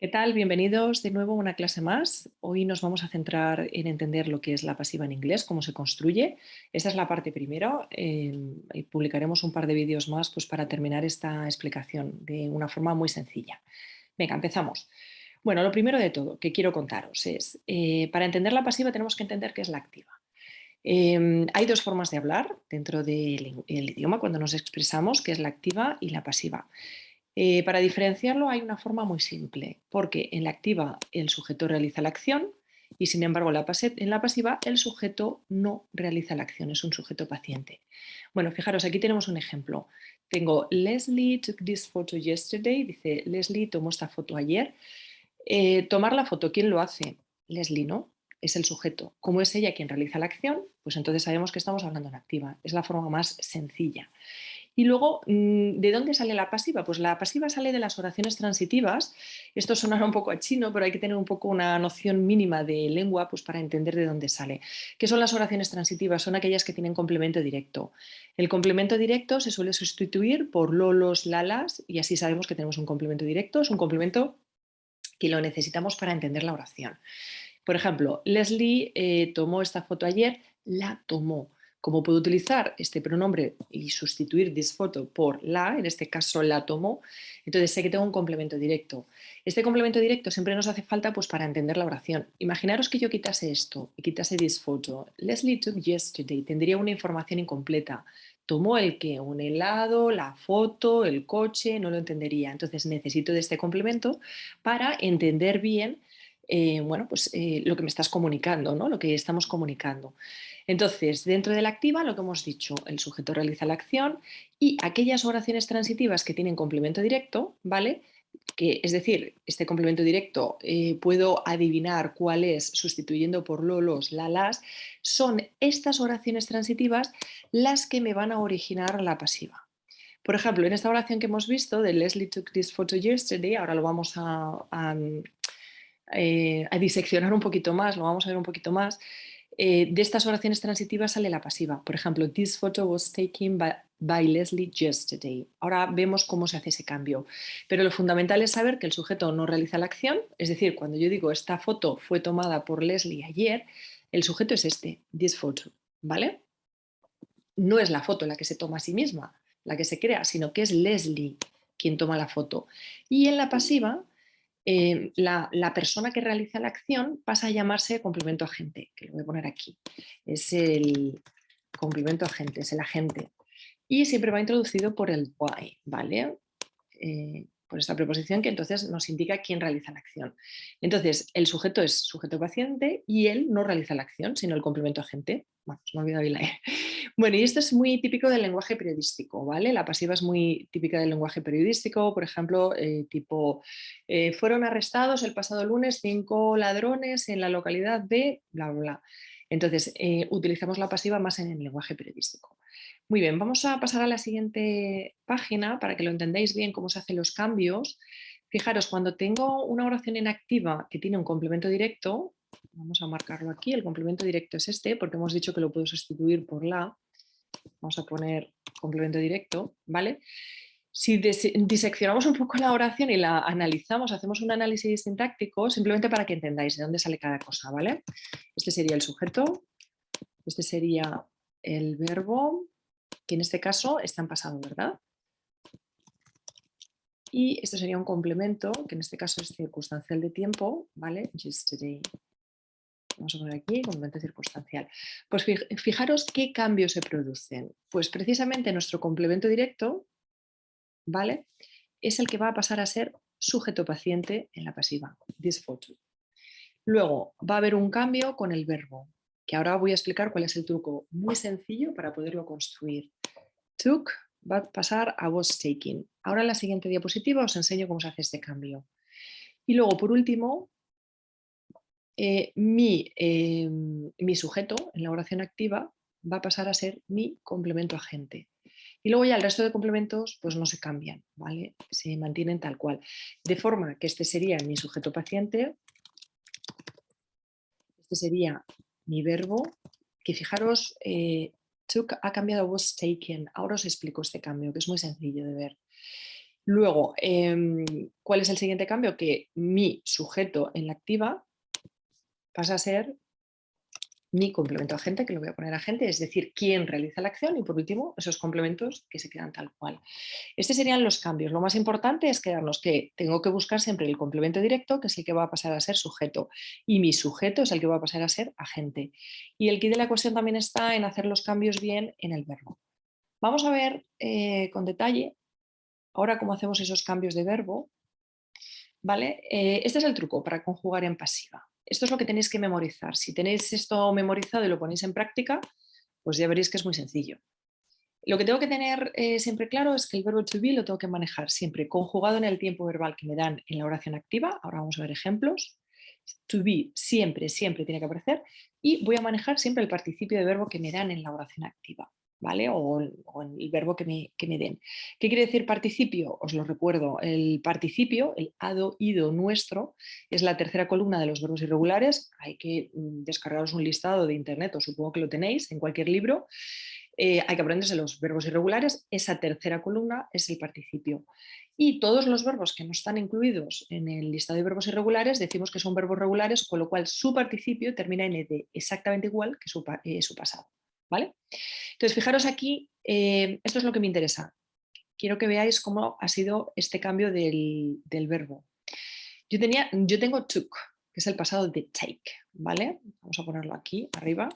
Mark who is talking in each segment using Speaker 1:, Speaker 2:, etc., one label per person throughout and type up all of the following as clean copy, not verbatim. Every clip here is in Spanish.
Speaker 1: ¿Qué tal? Bienvenidos de nuevo a una clase más. Hoy nos vamos a centrar en entender lo que es la pasiva en inglés, cómo se construye. Esta es la parte primera y publicaremos un par de vídeos más pues, para terminar esta explicación de una forma muy sencilla. Venga, empezamos. Bueno, lo primero de todo que quiero contaros es, para entender la pasiva tenemos que entender qué es la activa. Hay dos formas de hablar dentro del idioma cuando nos expresamos, que es la activa y la pasiva. Para diferenciarlo hay una forma muy simple, porque en la activa el sujeto realiza la acción y sin embargo en la pasiva el sujeto no realiza la acción, es un sujeto paciente. Bueno, fijaros, aquí tenemos un ejemplo. Tengo Leslie took this photo yesterday, dice Leslie tomó esta foto ayer. Tomar la foto, ¿quién lo hace? Leslie, ¿no? Es el sujeto. Como es ella quien realiza la acción, pues entonces sabemos que estamos hablando en activa. Es la forma más sencilla. Y luego, ¿de dónde sale la pasiva? Pues la pasiva sale de las oraciones transitivas. Esto sonará un poco a chino, pero hay que tener un poco una noción mínima de lengua pues, para entender de dónde sale. ¿Qué son las oraciones transitivas? Son aquellas que tienen complemento directo. El complemento directo se suele sustituir por lolos, lalas, y así sabemos que tenemos un complemento directo. Es un complemento que lo necesitamos para entender la oración. Por ejemplo, Leslie tomó esta foto ayer, la tomó. Como puedo utilizar este pronombre y sustituir this photo por la, en este caso la tomó, entonces sé que tengo un complemento directo. Este complemento directo siempre nos hace falta pues, para entender la oración. Imaginaros que yo quitase esto y quitase this photo. Leslie took yesterday. Tendría una información incompleta. ¿Tomó el qué? Un helado, la foto, el coche, no lo entendería. Entonces necesito de este complemento para entender bien lo que me estás comunicando, ¿no? Lo que estamos comunicando. Entonces, dentro de la activa, lo que hemos dicho, el sujeto realiza la acción y aquellas oraciones transitivas que tienen complemento directo, ¿vale? Que, es decir, este complemento directo puedo adivinar cuál es sustituyendo por lolos, lalas, son estas oraciones transitivas las que me van a originar la pasiva. Por ejemplo, en esta oración que hemos visto de Leslie took this photo yesterday, ahora lo vamos a diseccionar un poquito más, lo vamos a ver un poquito más, de estas oraciones transitivas sale la pasiva. Por ejemplo, this photo was taken by Leslie yesterday. Ahora vemos cómo se hace ese cambio. Pero lo fundamental es saber que el sujeto no realiza la acción, es decir, cuando yo digo esta foto fue tomada por Leslie ayer, el sujeto es este, this photo, ¿vale? No es la foto la que se toma a sí misma, la que se crea, sino que es Leslie quien toma la foto. Y en la pasiva la persona que realiza la acción pasa a llamarse complemento agente, que lo voy a poner aquí. Es el complemento agente, es el agente. Y siempre va introducido por el why, ¿vale? Por esta preposición que entonces nos indica quién realiza la acción. Entonces, el sujeto es sujeto paciente y él no realiza la acción, sino el complemento agente. Bueno, se me ha olvidado la E. Bueno, y esto es muy típico del lenguaje periodístico, ¿vale? La pasiva es muy típica del lenguaje periodístico, por ejemplo, fueron arrestados el pasado lunes 5 ladrones en la localidad de bla, bla, bla. Entonces, utilizamos la pasiva más en el lenguaje periodístico. Muy bien, vamos a pasar a la siguiente página para que lo entendáis bien cómo se hacen los cambios. Fijaros, cuando tengo una oración en activa que tiene un complemento directo, vamos a marcarlo aquí, el complemento directo es este, porque hemos dicho que lo puedo sustituir por la. Vamos a poner complemento directo, ¿vale? Si diseccionamos un poco la oración y la analizamos, hacemos un análisis sintáctico, simplemente para que entendáis de dónde sale cada cosa, ¿vale? Este sería el sujeto, este sería el verbo, que en este caso está en pasado, ¿verdad? Y este sería un complemento, que en este caso es circunstancial de tiempo, ¿vale? Yesterday. Vamos a poner aquí complemento circunstancial. Pues fijaros qué cambios se producen. Pues precisamente nuestro complemento directo, ¿vale? Es el que va a pasar a ser sujeto paciente en la pasiva, this photo. Luego va a haber un cambio con el verbo, que ahora voy a explicar cuál es el truco muy sencillo para poderlo construir. Took va a pasar a was taking. Ahora en la siguiente diapositiva os enseño cómo se hace este cambio. Y luego, por último, mi sujeto en la oración activa va a pasar a ser mi complemento agente. Y luego ya el resto de complementos pues no se cambian, ¿vale? Se mantienen tal cual. De forma que este sería mi sujeto paciente, este sería mi verbo, que fijaros, took ha cambiado a was taken. Ahora os explico este cambio, que es muy sencillo de ver. Luego, ¿cuál es el siguiente cambio? Que mi sujeto en la activa pasa a ser mi complemento agente, que lo voy a poner agente, es decir, quién realiza la acción y por último esos complementos que se quedan tal cual. Estos serían los cambios. Lo más importante es quedarnos que tengo que buscar siempre el complemento directo, que es el que va a pasar a ser sujeto, y mi sujeto es el que va a pasar a ser agente. Y el quid de la cuestión también está en hacer los cambios bien en el verbo. Vamos a ver con detalle ahora cómo hacemos esos cambios de verbo. ¿Vale? Este es el truco para conjugar en pasiva. Esto es lo que tenéis que memorizar. Si tenéis esto memorizado y lo ponéis en práctica, pues ya veréis que es muy sencillo. Lo que tengo que tener siempre claro es que el verbo to be lo tengo que manejar siempre conjugado en el tiempo verbal que me dan en la oración activa. Ahora vamos a ver ejemplos. To be siempre, siempre tiene que aparecer y voy a manejar siempre el participio de verbo que me dan en la oración activa. ¿Vale? O el verbo que me den. ¿Qué quiere decir participio? Os lo recuerdo. El participio, el hado, ido, nuestro, es la tercera columna de los verbos irregulares. Hay que descargaros un listado de internet, o supongo que lo tenéis en cualquier libro. Hay que aprenderse los verbos irregulares. Esa tercera columna es el participio. Y todos los verbos que no están incluidos en el listado de verbos irregulares decimos que son verbos regulares, con lo cual su participio termina en ed, exactamente igual que su pasado. ¿Vale? Entonces, fijaros aquí, esto es lo que me interesa. Quiero que veáis cómo ha sido este cambio del verbo. Yo tengo took, que es el pasado de take, ¿vale? Vamos a ponerlo aquí, arriba.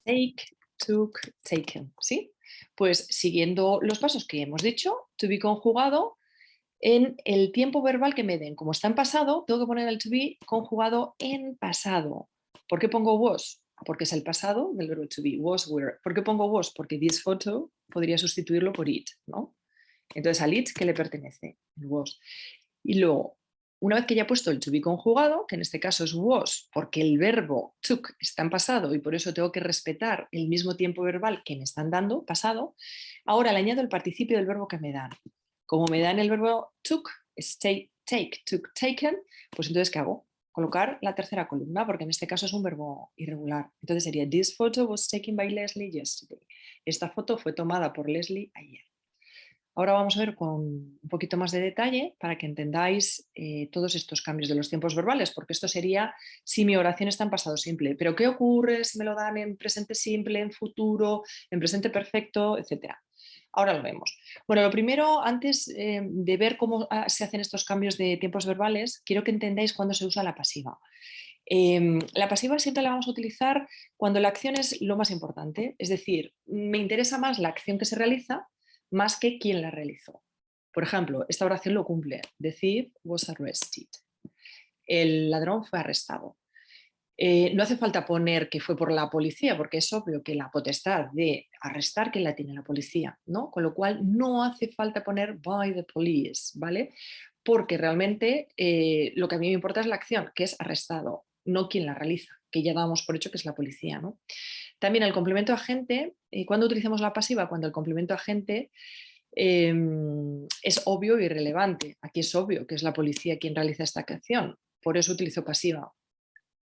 Speaker 1: Take, took, taken, ¿sí? Pues siguiendo los pasos que hemos dicho, to be conjugado en el tiempo verbal que me den. Como está en pasado, tengo que poner el to be conjugado en pasado. ¿Por qué pongo was? Porque es el pasado del verbo to be, was, were. ¿Por qué pongo was? Porque this photo podría sustituirlo por it, ¿no? Entonces al it, ¿qué le pertenece? El was. Y luego, una vez que ya he puesto el to be conjugado, que en este caso es was, porque el verbo took está en pasado y por eso tengo que respetar el mismo tiempo verbal que me están dando, pasado, ahora le añado el participio del verbo que me dan. Como me dan el verbo took, es take, took, taken, pues entonces ¿qué hago? Colocar la tercera columna, porque en este caso es un verbo irregular. Entonces sería, this photo was taken by Leslie yesterday. Esta foto fue tomada por Leslie ayer. Ahora vamos a ver con un poquito más de detalle para que entendáis todos estos cambios de los tiempos verbales, porque esto sería si mi oración está en pasado simple. Pero ¿qué ocurre si me lo dan en presente simple, en futuro, en presente perfecto, etcétera? Ahora lo vemos. Bueno, lo primero, antes de ver cómo se hacen estos cambios de tiempos verbales, quiero que entendáis cuándo se usa la pasiva. La pasiva siempre la vamos a utilizar cuando la acción es lo más importante, es decir, me interesa más la acción que se realiza más que quién la realizó. Por ejemplo, esta oración lo cumple. The thief was arrested. El ladrón fue arrestado. No hace falta poner que fue por la policía, porque es obvio que la potestad de arrestar que la tiene la policía, ¿no? Con lo cual no hace falta poner by the police, ¿vale? Porque realmente lo que a mí me importa es la acción, que es arrestado, no quien la realiza, que ya damos por hecho que es la policía, ¿no? También el complemento agente, ¿cuándo utilizamos la pasiva? Cuando el complemento agente es obvio y relevante. Aquí es obvio que es la policía quien realiza esta acción, por eso utilizo pasiva.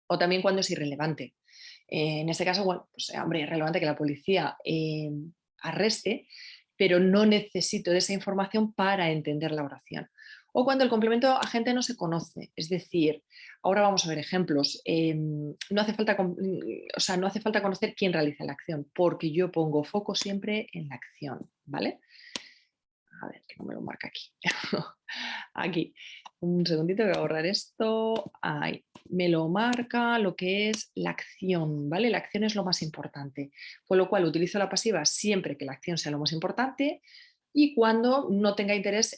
Speaker 1: O también cuando es irrelevante. En este caso, bueno, pues hombre, es relevante que la policía arreste, pero no necesito de esa información para entender la oración. O cuando el complemento agente no se conoce, es decir, ahora vamos a ver ejemplos. No hace falta, o sea, no hace falta conocer quién realiza la acción, porque yo pongo foco siempre en la acción, ¿vale? A ver, que no me lo marca aquí. Aquí. Un segundito, voy a borrar esto. Ahí. Me lo marca lo que es la acción, ¿vale? La acción es lo más importante. Con lo cual utilizo la pasiva siempre que la acción sea lo más importante y cuando no tenga interés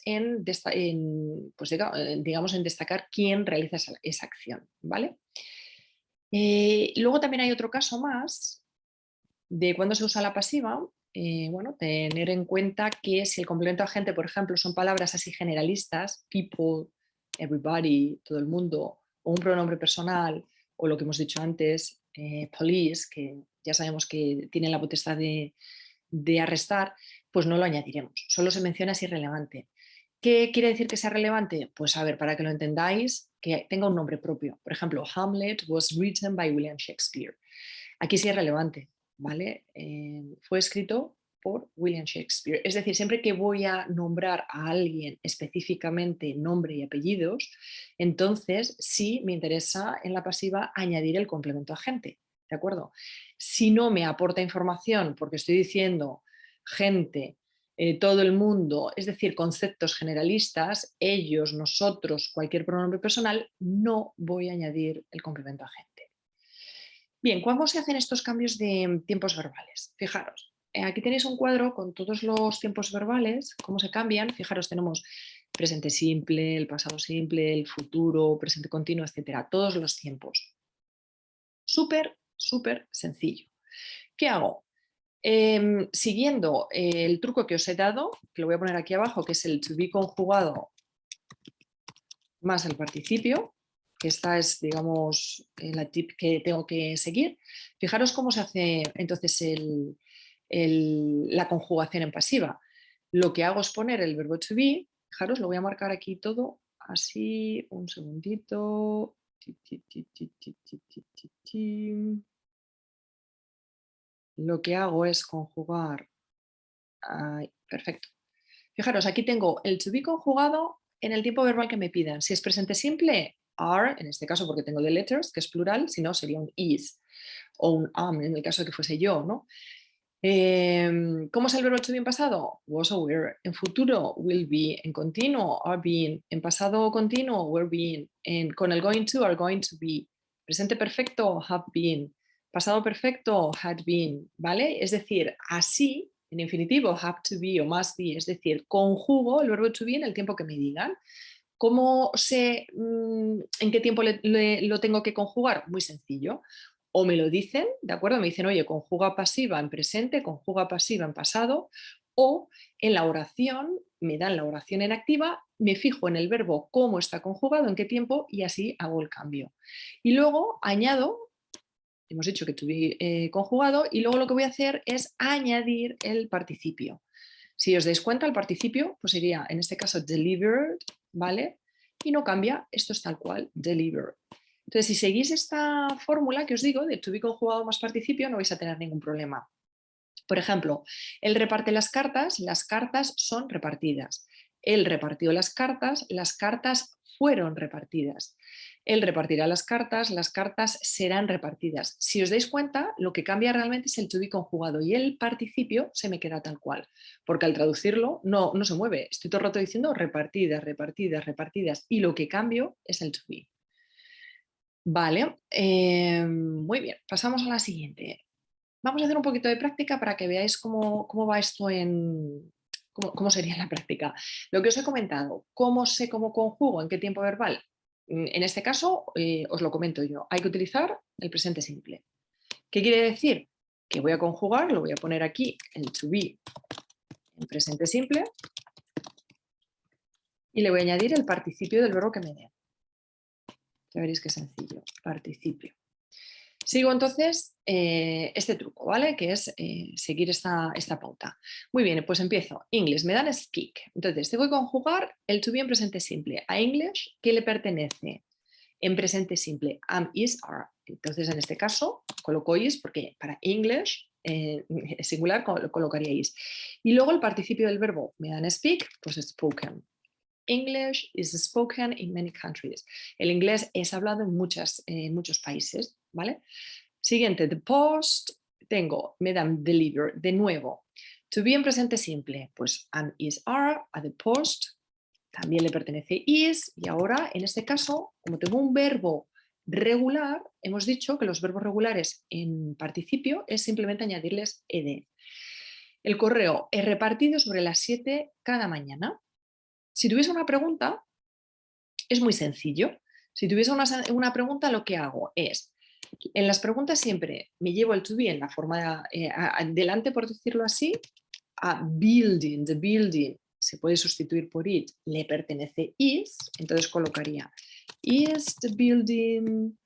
Speaker 1: pues digamos, en destacar quién realiza esa acción, ¿vale? Luego también hay otro caso más de cuando se usa la pasiva. Bueno, tener en cuenta que si el complemento agente, por ejemplo, son palabras así generalistas, people, everybody, todo el mundo, o un pronombre personal, o lo que hemos dicho antes, police, que ya sabemos que tienen la potestad de arrestar, pues no lo añadiremos. Solo se menciona si es relevante. ¿Qué quiere decir que sea relevante? Pues a ver, para que lo entendáis, que tenga un nombre propio. Por ejemplo, Hamlet was written by William Shakespeare. Aquí sí es relevante, ¿vale? Fue escrito por William Shakespeare. Es decir, siempre que voy a nombrar a alguien específicamente nombre y apellidos, entonces sí me interesa en la pasiva añadir el complemento agente, ¿de acuerdo? Si no me aporta información porque estoy diciendo gente, todo el mundo, es decir, conceptos generalistas, ellos, nosotros, cualquier pronombre personal, no voy a añadir el complemento agente. Bien, ¿cómo se hacen estos cambios de tiempos verbales? Fijaros, aquí tenéis un cuadro con todos los tiempos verbales, cómo se cambian. Fijaros, tenemos presente simple, el pasado simple, el futuro, presente continuo, etcétera, todos los tiempos. Súper, súper sencillo. ¿Qué hago? Siguiendo el truco que os he dado, que lo voy a poner aquí abajo, que es el to be conjugado más el participio, que esta es, digamos, la tip que tengo que seguir. Fijaros cómo se hace entonces la conjugación en pasiva. Lo que hago es poner el verbo to be, fijaros, lo voy a marcar aquí todo así, un segundito. Lo que hago es conjugar. Ay, perfecto. Fijaros, aquí tengo el to be conjugado en el tiempo verbal que me pidan. Si es presente simple, are, en este caso porque tengo the letters, que es plural, si no sería un is o un am, en el caso de que fuese yo, ¿no? ¿Cómo es el verbo to be en pasado? Was or were. En futuro, will be. En continuo, are being. En pasado continuo, were being. Con el going to, are going to be. Presente perfecto, have been. Pasado perfecto, had been. ¿Vale? Es decir, así, en infinitivo, have to be o must be. Es decir, conjugo el verbo to be en el tiempo que me digan. ¿Cómo sé en qué tiempo lo tengo que conjugar? Muy sencillo. O me lo dicen, ¿de acuerdo? Me dicen, oye, conjuga pasiva en presente, conjuga pasiva en pasado, o en la oración, me dan la oración en activa, me fijo en el verbo cómo está conjugado, en qué tiempo, y así hago el cambio. Y luego añado, hemos dicho que tuve conjugado, y luego lo que voy a hacer es añadir el participio. Si os dais cuenta, el participio pues sería, en este caso, delivered, ¿vale? Y no cambia, esto es tal cual, delivered. Entonces, si seguís esta fórmula que os digo, de to be conjugado más participio, no vais a tener ningún problema. Por ejemplo, él reparte las cartas son repartidas. Él repartió las cartas fueron repartidas. Él repartirá las cartas serán repartidas. Si os dais cuenta, lo que cambia realmente es el to be conjugado y el participio se me queda tal cual, porque al traducirlo no se mueve. Estoy todo el rato diciendo repartidas, repartidas, repartidas y lo que cambio es el to be. Vale, muy bien, pasamos a la siguiente. Vamos a hacer un poquito de práctica para que veáis cómo va esto cómo sería en la práctica. Lo que os he comentado, cómo sé cómo conjugo, en qué tiempo verbal. En este caso, os lo comento yo, hay que utilizar el presente simple. ¿Qué quiere decir? Que voy a conjugar, lo voy a poner aquí, el to be en presente simple, y le voy a añadir el participio del verbo que me dé. Ya veréis qué sencillo, participio. Sigo entonces este truco, ¿vale? Que es seguir esta pauta. Muy bien, pues empiezo. English, me dan speak. Entonces, tengo que conjugar el to be en presente simple. A English, ¿qué le pertenece? En presente simple, am, is, are. Entonces, en este caso, coloco is porque para English, singular, colocaría is. Y luego el participio del verbo, me dan speak, pues spoken. English is spoken in many countries. El inglés es hablado en muchos países, ¿vale? Siguiente, the post, tengo, me dan deliver, de nuevo. To be en presente simple, pues am, is, are, a the post, también le pertenece is, y ahora, en este caso, como tengo un verbo regular, hemos dicho que los verbos regulares en participio es simplemente añadirles ed. El correo es repartido sobre las 7 cada mañana. Si tuviese una pregunta, es muy sencillo. Si tuviese una pregunta, lo que hago es, en las preguntas siempre me llevo el to be en la forma delante, por decirlo así, a building, the building, se puede sustituir por it, le pertenece is, entonces colocaría, is the building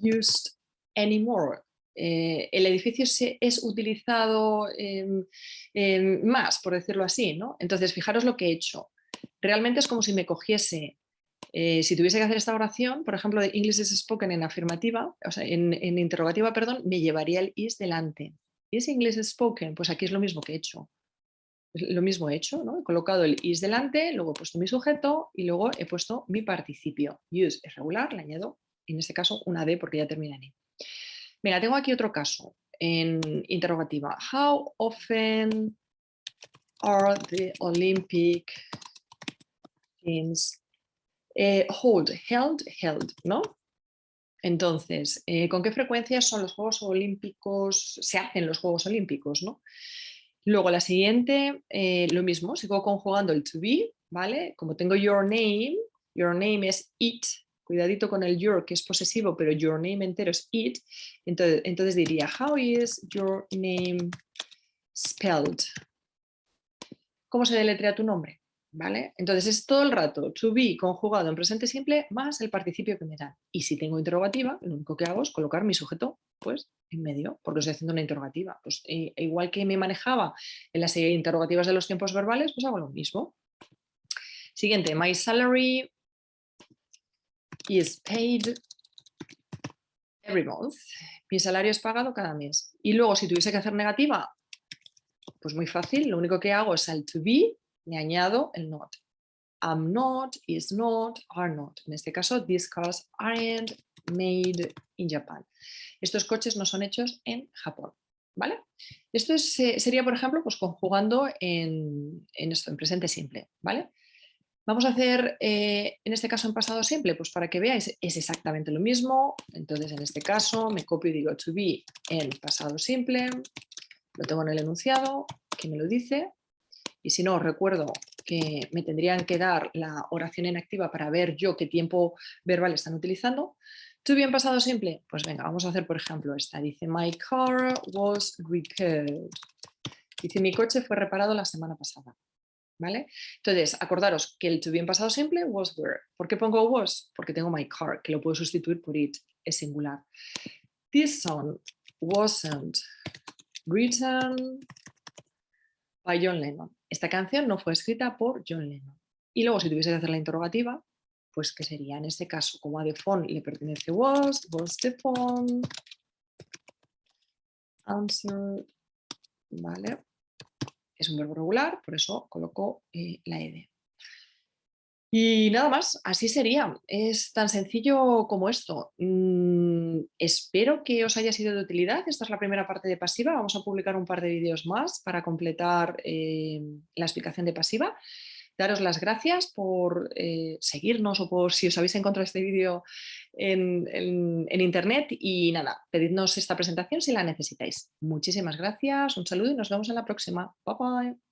Speaker 1: used anymore? El edificio es utilizado más, por decirlo así, ¿no? Entonces, fijaros lo que he hecho. Realmente es como si me cogiese, si tuviese que hacer esta oración, por ejemplo, de English is spoken en afirmativa, o sea, en interrogativa, perdón, me llevaría el is delante. Is English spoken? Pues aquí es lo mismo que he hecho. Lo mismo he hecho, ¿no? He colocado el is delante, luego he puesto mi sujeto y luego he puesto mi participio. Use es regular, le añado, en este caso, una D porque ya termina en I. Venga, tengo aquí otro caso en interrogativa. How often are the Olympic Games held, ¿no? Entonces, ¿con qué frecuencia son los Juegos Olímpicos, se hacen los Juegos Olímpicos, ¿no? Luego la siguiente, lo mismo, sigo conjugando el to be, ¿vale? Como tengo your name es it, cuidadito con el your que es posesivo, pero your name entero es it, entonces diría, how is your name spelled? ¿Cómo se deletrea tu nombre? ¿Vale? Entonces es todo el rato to be conjugado en presente simple más el participio que me dan. Y si tengo interrogativa, lo único que hago es colocar mi sujeto pues en medio, porque estoy haciendo una interrogativa. Pues, igual que me manejaba en las interrogativas de los tiempos verbales, pues hago lo mismo. Siguiente, my salary is paid every month. Mi salario es pagado cada mes. Y luego, si tuviese que hacer negativa, pues muy fácil, lo único que hago es al to be, le añado el not. Am not, is not, are not. En este caso, these cars aren't made in Japan. Estos coches no son hechos en Japón. ¿Vale? Esto sería, por ejemplo, pues conjugando en esto, en presente simple. ¿Vale? Vamos a hacer, en este caso, en pasado simple, pues para que veáis, es exactamente lo mismo. Entonces, en este caso, me copio y digo to be en pasado simple. Lo tengo en el enunciado, que me lo dice. Y si no, os recuerdo que me tendrían que dar la oración en activa para ver yo qué tiempo verbal están utilizando. ¿To be en pasado simple? Pues venga, vamos a hacer, por ejemplo, esta. Dice, my car was repaired. Dice, mi coche fue reparado la semana pasada. ¿Vale? Entonces, acordaros que el to be en pasado simple, was were. ¿Por qué pongo was? Porque tengo my car, que lo puedo sustituir por it, es singular. This song wasn't written by John Lennon. Esta canción no fue escrita por John Lennon. Y luego, si tuviese que hacer la interrogativa, pues que sería en este caso, como a the phone le pertenece was the phone answered, ¿vale? Es un verbo regular, por eso coloco la ed. Y nada más, así sería. Es tan sencillo como esto. Espero que os haya sido de utilidad. Esta es la primera parte de pasiva. Vamos a publicar un par de vídeos más para completar la explicación de pasiva. Daros las gracias por seguirnos o por si os habéis encontrado este vídeo en internet. Y nada, pedidnos esta presentación si la necesitáis. Muchísimas gracias, un saludo y nos vemos en la próxima. Bye bye.